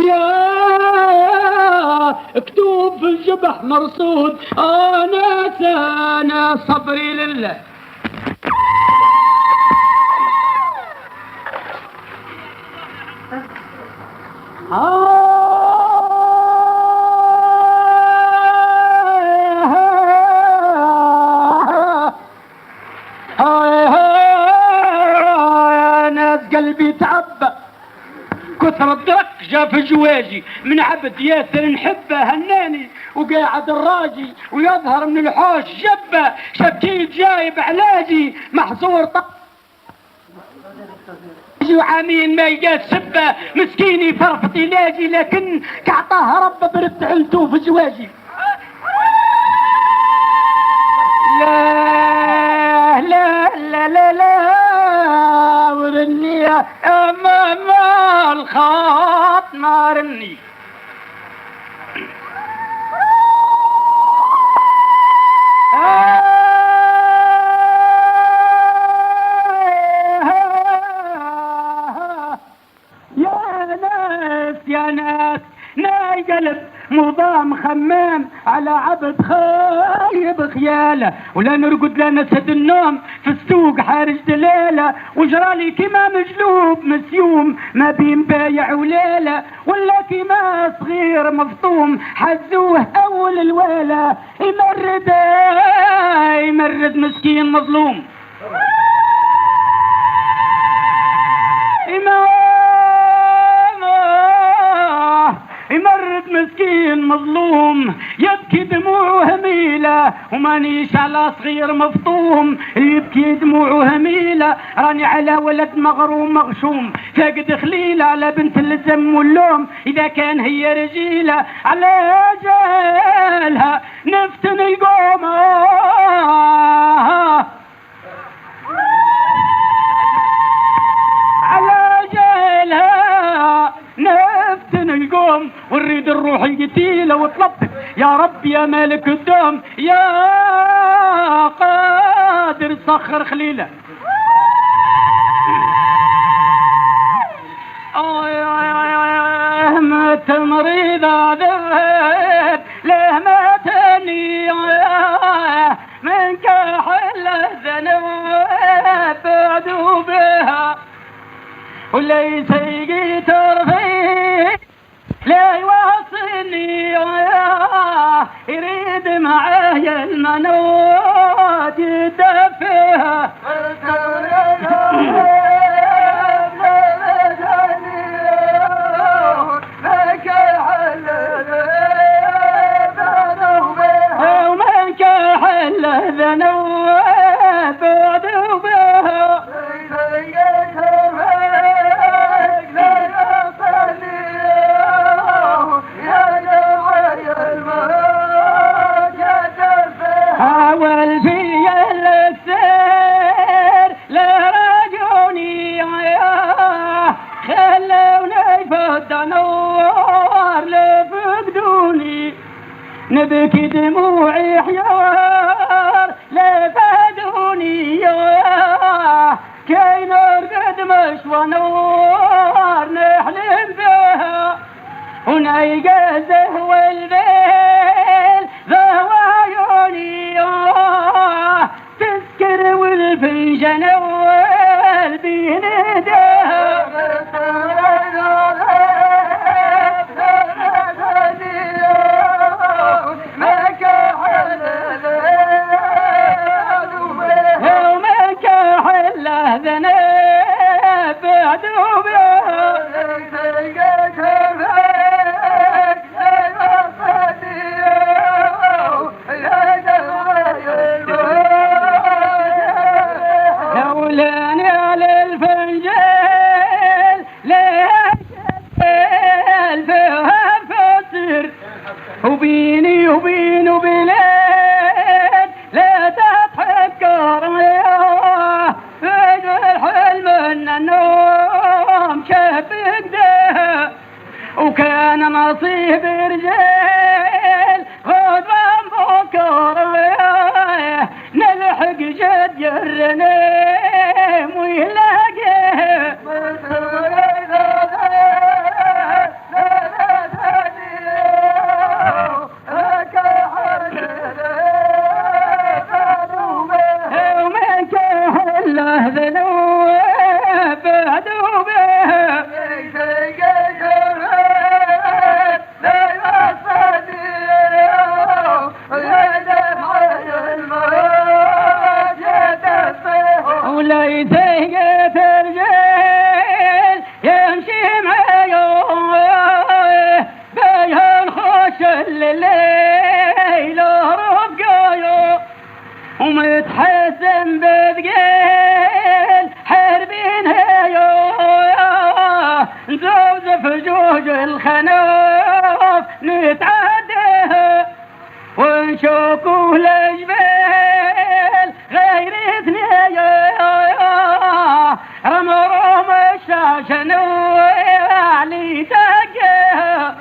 يا اكتوب في الجبح مرصود، انا صبري لله. ناس قلبي تعبى كثر الدرك جا في جواجي من عبد ياسر نحبه هناني وقاعد الراجي ويظهر من الحوش جبه شبكيت جايب علاجي محظور وعامين ما يجات سبه مسكيني فرفط علاجي لكن كعطاه رب برد علتو في جواجي. لا لا لا لا لا ورني امام الخاط نارني. يا ناس ناي قلب مضام خمام على عبد خايب خياله ولا نرقد لا نسد النوم في السوق حارج دليله وجرالي كما مجلوب مسيوم ما بين بايع وليله ولا كما صغير مفطوم حزوه اول الويله يمرد مسكين مظلوم يمرد مسكين مظلوم يبكي دموعه هميلة ومانيش على صغير مفطوم يبكي دموعه هميلة راني على ولد مغروم مغشوم فاقد خليلة على بنت الزم واللوم إذا كان هي رجيلة على جالها نفتن القوم على جالها نفتن القوم ونريد الروح القتيلة وطلبت يا رب يا مالك الدوم يا قادر سخر خليلة. مات مريض عذاب ليه ماتني من كحل الذنب بعدوا بها وليس يجي ترفيه لا يواصلني يريد معايا المنوت يدفيها ومن كحل ذنوب بعدوا بها حاول في السير لا رجوني خلوني فد نور لفقدوني نبكي دموعي حيار لفادوني كي نرقد مشوى نور نحلم بها ونيقظه والليل ذو عيوني تسكر والفنجان والبين ايديها ومن كحل ذنب بعدوا بها لولاني على الفنجان لا شكل فيها فسر وبيني وبينه بلاد لا تتفكر الحلم ان النوم شاف ايديها وكان نصيب رجال غضبان بكر نلحق جد الرنيم ويلاقيه الدم بثقيل حاربين هيا نزوزف جوج الخنوف نتعديها ونشوكوا الجبال غير اثنين رمرم الشاشن وعلي تقيها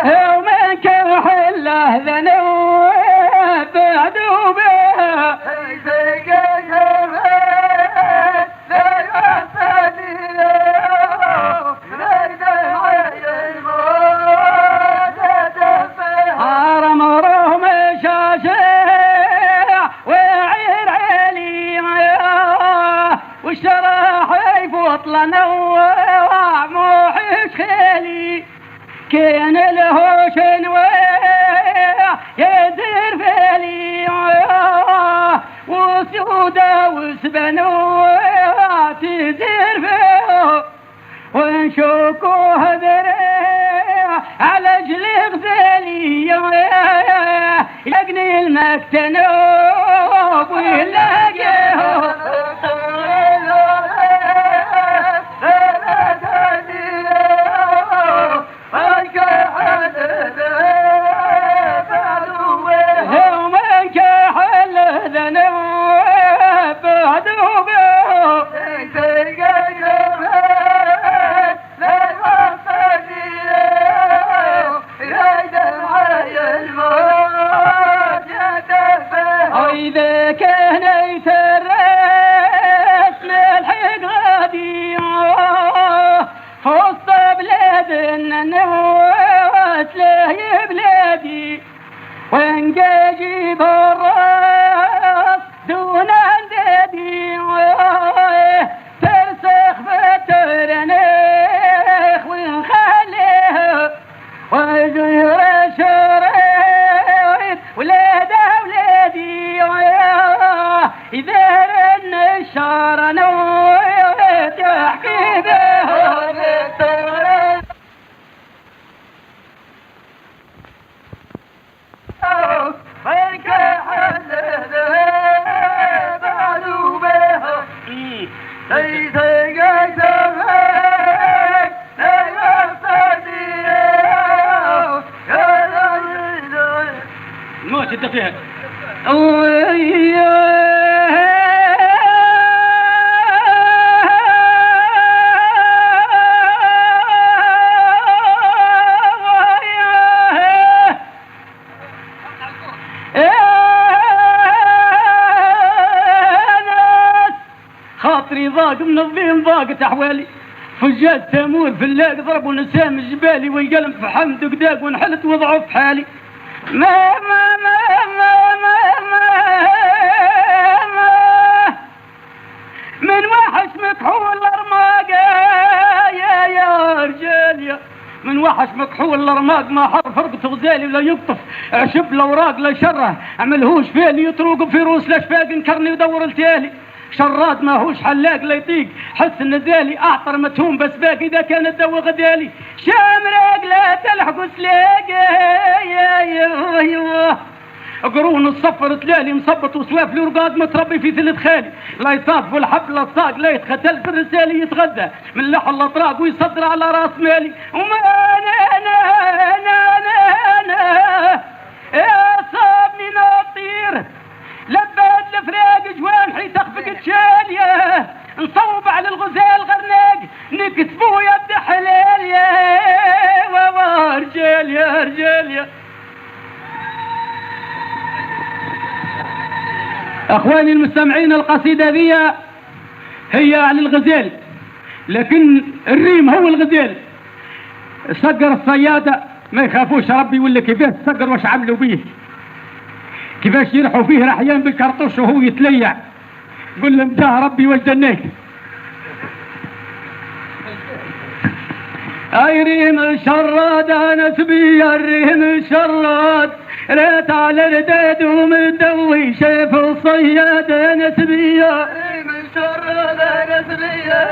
ومن كحله ذنوب بعدو بها وطلنا وموحش خيلي كان له شنوية يزير فيلي وسودة وسبنوة تزير فيه ونشوكوه ذريع على جلي غزالي يقني المكتنوب ويلاقيه إذا كان يترس ملحق غادي فوسط بلادنا نوات له بلادي وانجاجي بالراس دون اندادي ترسخ فترنخ ونخليها وزهر شريت ولاد اولادي إذا رن الشعر نويت يحكي بها موت انت فيها خاطري ضاق من الضيم ضاقت احوالي فجات تامور في اللاق ضربوا نسام الجبالي وانقلم في حمد وقداق ونحلت وضعف حالي ما ما ما ما ما ما ما من وحش مكحول الارماق يا رجال يا من وحش مكحول الارماق ما حر فرقة غزالي ولا يقطف عشب الاوراق لا شره عملهوش فيني يطرق في روس الاشفاق انكرني ودور التالي شراد ما هوش حلاق لا يطيق حس النزالي اعطر متهوم بس باقي اذا كان الدوا غدالي شامرق لا تلحق سلاق يا قرون الصفر تلالي مصبط وسواف الورقاد متربي في ثلث خالي لا يصاف والحبل الصاق لا يتختل في الرسالي يتغذى من لحى الاطراق ويصدر على راس مالي وما انا يا صابني نطير لباد الفراق جوانحي تخفق تشاليه نصوب على الغزال غرناق نكتفو يد حلال يا رجال يا رجال يا اخواني المستمعين القصيدة ذي هي عن الغزال لكن الريم هو الغزال صقر الصيادة ما يخافوش ربي ولا كيفاش صقر واش عملوا بيه كيفاش يرحوا فيه رحيان بالكرطوش وهو يتليع قل لهم جاه ربي وجدناك اي ريم الشراد انا سبي الريم الشراد ريت على الرداد ومدوي شاف الصياد انا سبي شرادة نسبية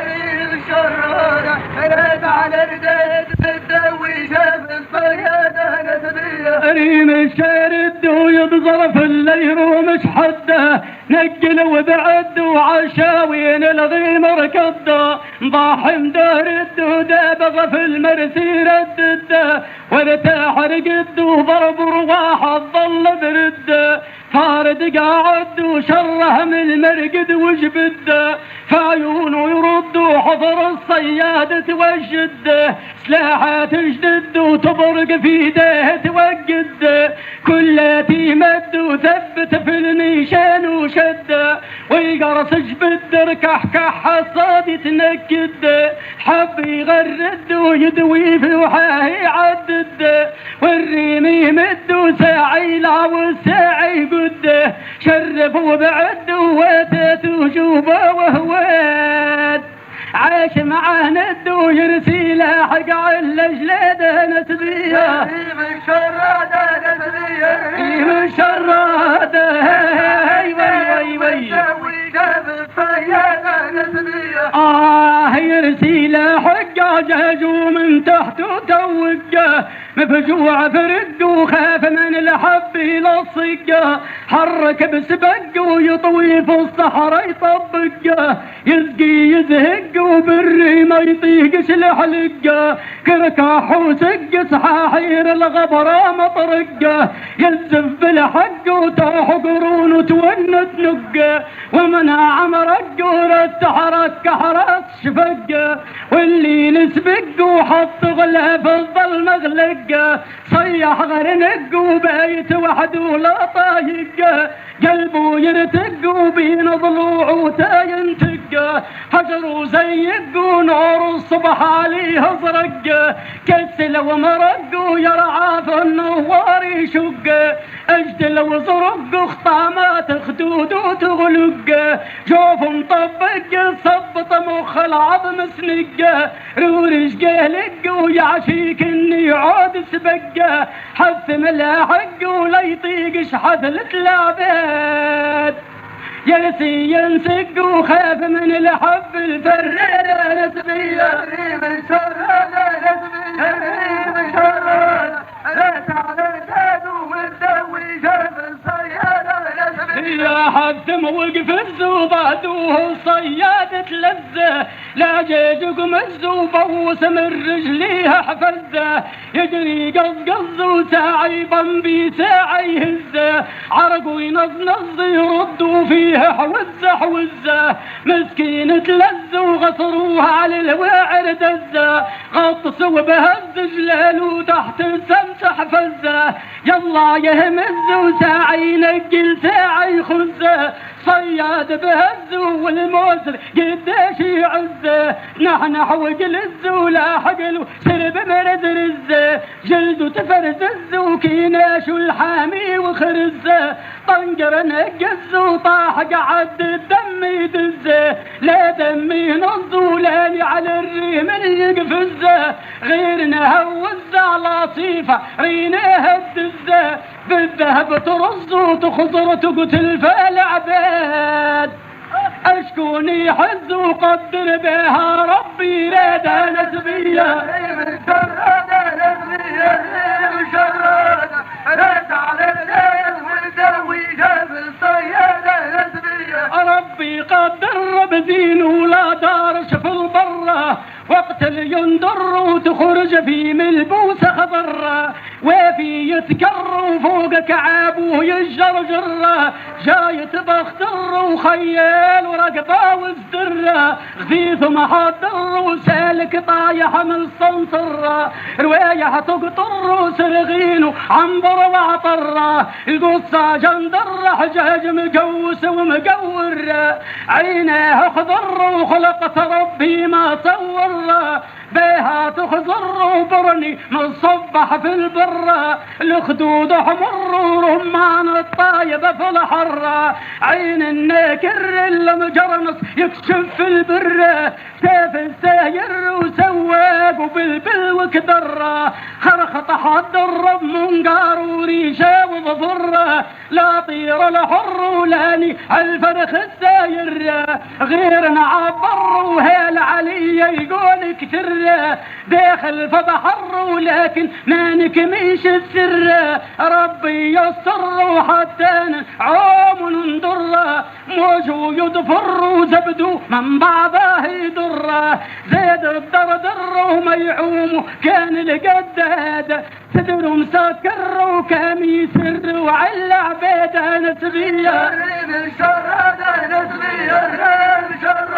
شرادة رد على الرداد تدوي شاف الصيادة نسبية ريم الشارد ويبزر في الليل ومش حده نقل وبعد وعشاوين الغيم ركضه ضاح مدار الدودة بغى في المرسي ردده وارتاح رقد وضرب رواح الظل برده فارد قاعد وشره من المرقد وجبده فعيونه يرد وحضر الصياد توجده سلاحه تجدد وتبرق في يديه توقد كلاتي مد وثبت في الميشان وشده ويقرص جبد ركح الصاد يتنكد حب يغرد ويدوي في وحاه يعدد والريم يمد وساعي لا والساعي قده شرف وبعد واتت وجوبه وهوات عاش معاه ند ويرسي لاحق على جلاده نسبيه من شراده نسبيه من شراده وي جاب الصياده نسبيه يرسي لاحق جاجو من تحت وتوقه مفجوع فرق وخاف من الحب يلصقه حرك بسبق ويطوي في الصحراء يطبقه يزقي يزهق وبري ما يطيقش الحلقه كركاح وسق صحاحير الغبره مطرقه يلزف بالحق وتروح قرون وتونت نقه ومنع مرق ورد حرك حرس شفقه واللي نسبق وحط غلاف الظل مغلقه صيح غرنق وبايت وحده ولا طايقه قلبه يرتق وبين ضلوعه تينتقه هجر زيق ونور الصبح عليه ازرقه كسل ومرق ويرعى في النوار يشقه اجدل وزرق خطامات خدود وتغلقه جوف مطبق صبط مخ العظم سنقه رورش قلق ويعشيك اني عود سبقه حث ملاحق ولا يطيقش حث التلابات ينسي ينسق وخاف من الحب الفرادة نسبية من شرادة نسبية من شرادة لا تعلم ومدوي شاف الصيادة نسبية يا حتم وقف الزوبة صيادة لذة لا جيجك مزوبة وسمر رجليها حفزة يجري قص وساعي بمبي ساعي هزة عرق وينظنظ يردوا فيها حوزة مسكين تلز وغصروها على الواعر دزة غطسوا بهز جلاله تحت الشمس حفزة يلا يهمز وساعي ينقل ساعي خزة صياد بهز والموسر قداش يعزه نحنح وجلز ولا حقل سرب مرد رزه جلده تفرزز وكيناش والحامي وخرزه طنقر نقز وطاح قعد الدم يدزه لا دمي نص ولاني على الريم يقفزه غيرنا هوزه على صيفه ريناها الدزه بالذهب ترص وتخضر تقتل فالعباد اشكوني حز وقدر بها ربي رادة نسبية من شرادة نسبية من شرادة راد على الليل والدوي جاب الصيادة نسبية ربي قدر بزين ولا دارش في البرة وقت يندر وتخرج في ملبوس خضرة وفي يتكر فوق كعابه يجرجر جاي تبختر وخيال ورقبه وازدره غثيث محضر وسالك طايح من الصنصر روايح تقطر وسرغين عنبر وعطر القصة جندر حجاج مقوس ومقور عيناه خضر وخلقت ربي ما صور بيها تخزر وبرني من الصبح في البرة، الخدود حمر ورمان الطايبة في الحرة، عين النكر اللي مجرنص يكشف في البرة، سيف الساير وسواق وبلبل وكدرة، خرخط حد الرب منقار وريشة وظفرة، لا طير الحر ولاني الفرخ الساير، غيرنا عبر وهال علي يقول كتر، داخل فبحر ولكن ما نكميش السر، ربي يسر وحتى نعوم ونضر، موج يدفر وزبدو من بعضه يضر، زيد الدردر وما يعوم كان القداد، صدر مسكر وكان يسر وعلى عبيده نسبيه، شرد نسبيه شرد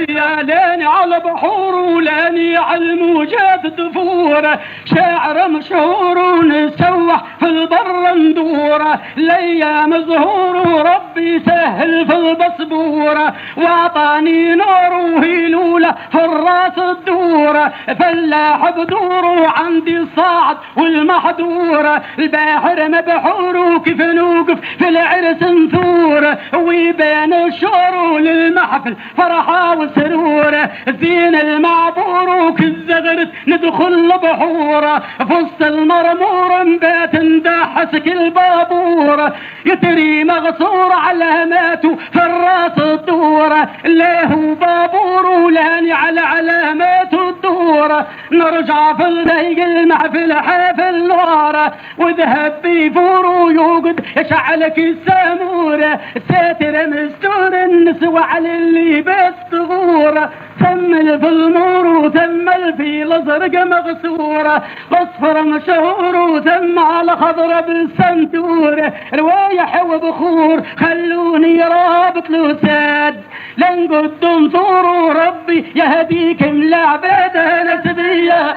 يا لاني على بحور ولاني على الموجات دفوره، شاعر مشهور ونسوح في البر ندوره، الايام زهور وربي سهل في البصبوره، واعطاني نور وهيلوله في الراس الدوره، فلاح بدوره عندي صاعد والمحدوره، الباحر مبحور وكيف نوقف في العرس نثوره، ويبان الشعر للمحفل فرحه وسروره، زين المعبور وكالزغرت ندخل بحوره، فص المرمور نبات ندحس كل بابوره، يتري مغصور علاماته في الراس الدوره، ليه بابور ولاني على علاماته الدوره، نرجع في الضيق المحفل حافل نوره، وذهب بيفور ويوقد يشعلك الساموره، ساتر مستور النسوة على اللي بالصغوره، تمل في المور وتمل في الازرق مغسوره، الاصفر مشهور وتم على خضره بالسنتوره، روايح وبخور خلوني رابط لوساد، لن قدم صور وربي يهديكم لعباده نسبيه،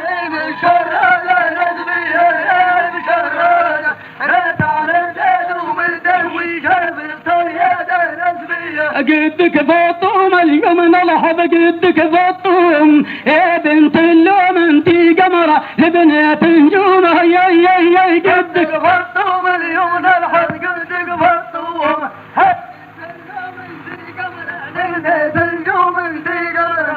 شرد نسبيه شرد رد على زاد ومن وجاب الصياده نسبيه، قدك فطوم اليوم نلحظ قدك فطوم، يا بنت اللوم انتي قمره لبنات نجومه، يا قدك فطوم اليوم نلحظ قدك فطوم،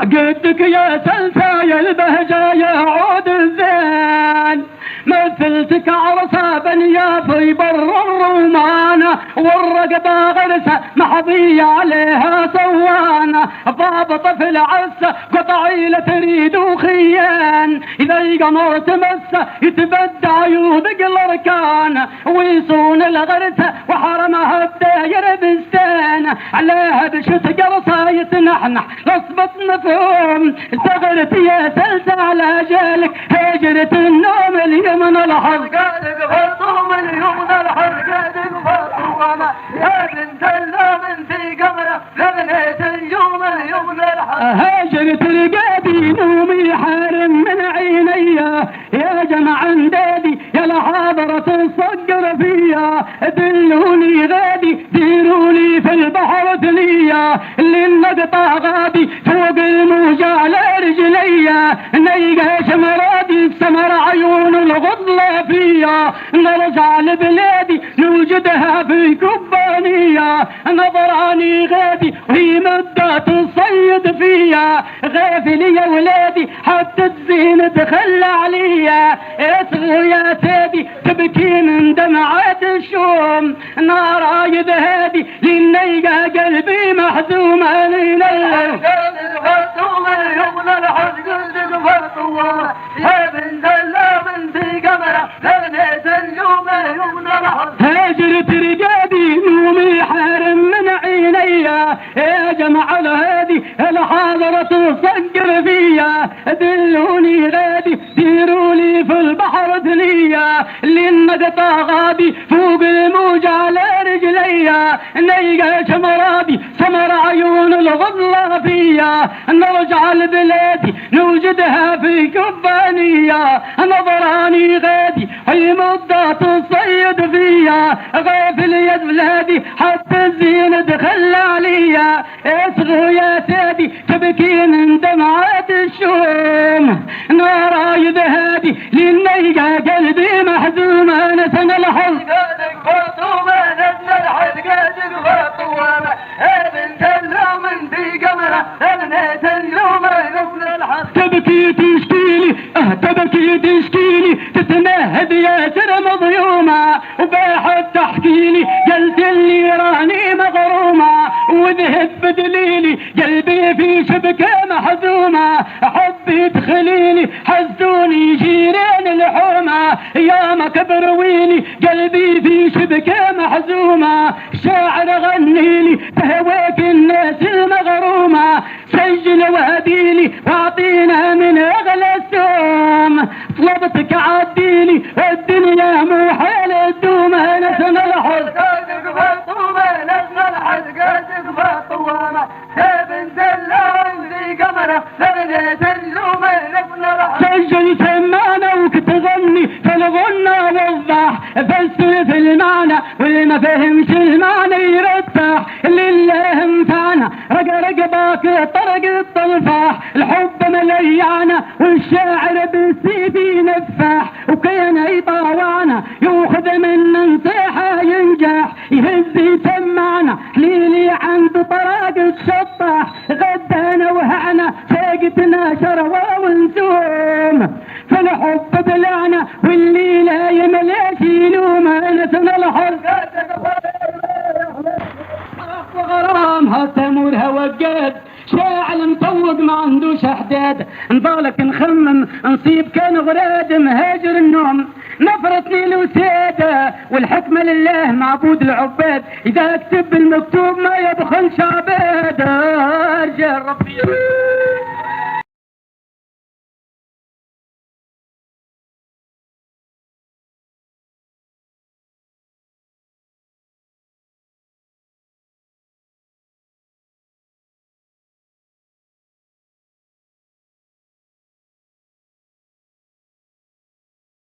قدك يا سلسايا البهجة يا عود الزين، مثلتك عرسة بنيا في بر الرومانة، والرقبة غرسة محظية عليها صوانة، ضابطة في العسة قطعي لا تريد خيان، إذا القمر تمسه يتبدى عيوبك الأركان، ويصون الغرسة وحرمها الداير بستان، عليها بشت قرصة يتنحنح لصبت مفهوم، استغرت يا سلسة على جالك هجرة النوم اليوم نلحظ قادق فطوم اليوم نلحظ قادق فطوم، يا بنت اللوم انتي قمرة لبنيت اليوم اليوم نلحظ، هاجرت القادي نومي حارم من عيني، يا جمع اندادي يا لحاضرة الصقر فيا، دلوني غادي ديروني في البحر ثنية، اللي النقطة غادي فوق الموجة على رجليا، نيقى شمراتي السمر عيون الغضلة فيا، نرجع لبلادي نوجدها في كبانية، نظراني غادي وهي مدة تصيد فيا، غافل يا ولادي حتى الزين تخلى عليا، اسغوا يا سيدي تبكي من دمعات الشوم، نارايد هادي للنيقى قلبي محزوم علينا، فطوم اليوم نلحظ قدك فطوم، يا بنت اللوم انتي قمرة لبنيت اليوم اليوم نلحظ، هاجرت رقادي نومي حارم من عيني، يا جمع الهادي الحاضرة تصقر فيا، دلوني غادي ديرولي في البحر ثنية، للنقطة غادي فوق الموجة على رجليا، نيقى شمراتي سمر عيون الغضلة فيا، نرجع لبلادي نوجدها في كبانية، نظراني غادي اللي مضات الصيد فيا غافل يا بلادي حتى الزين دخل عليا اصغوا يا سادي تبكين من دمعات الشوم نرايد هادي للنيجا قلبي محزوم انا سنة الحظ قادك فاطمة نزل حلقاتك فاطمة بنت اللوم في قمرة ابنة اللوم نزل الحظ تبكي تشكيلي تبكي تشكيلي تتمهد يا سر مظيومة وباحت تحكيلي قلت اللي راني مغرومة وذهب بدليلي قلبي في شبكة محزومة حبي تخليني حزوني جيران الحومة يا ما كبر ويلي قلبي في شبكة محزومة شاعر غنيلي تهواك الناس المغرومة سجل وهديلي واعطينا من اغلى السوم طلبتك عديلي الدنيا مو حال الدوم انا سنة الحظ قادك فاطمة نزل حلقاتك فاطمة بنت اللوم في قمرة ابنة اللوم نزل الحظ سجل سمعنا وكتغني فالغنى وضح فسر في المعنى واللي ما فهمش المعنى يرتاح لله انفعنا رقبك طرق الطلفاح الحب مليعنا والشاعر بالسيف ينفح وكان يطاوعنا يوخذ منا نصيحة ينجح يهز يسمعنا حليلي عند طراق الشطاح غدانا وهعنا ساقتنا شروى ونسوم فالحب بلعنا واللي لا يملاش يلوم انا سنة الحظ وغرامها تمورها وقاد شاعل مطوق ما عندوش احداد نضالك نخمم نصيب كان غراد مهاجر النوم نفرتني الوسادة والحكمة لله معبود العباد اذا اكتب المكتوب ما يبخلش عباد ارجع ربي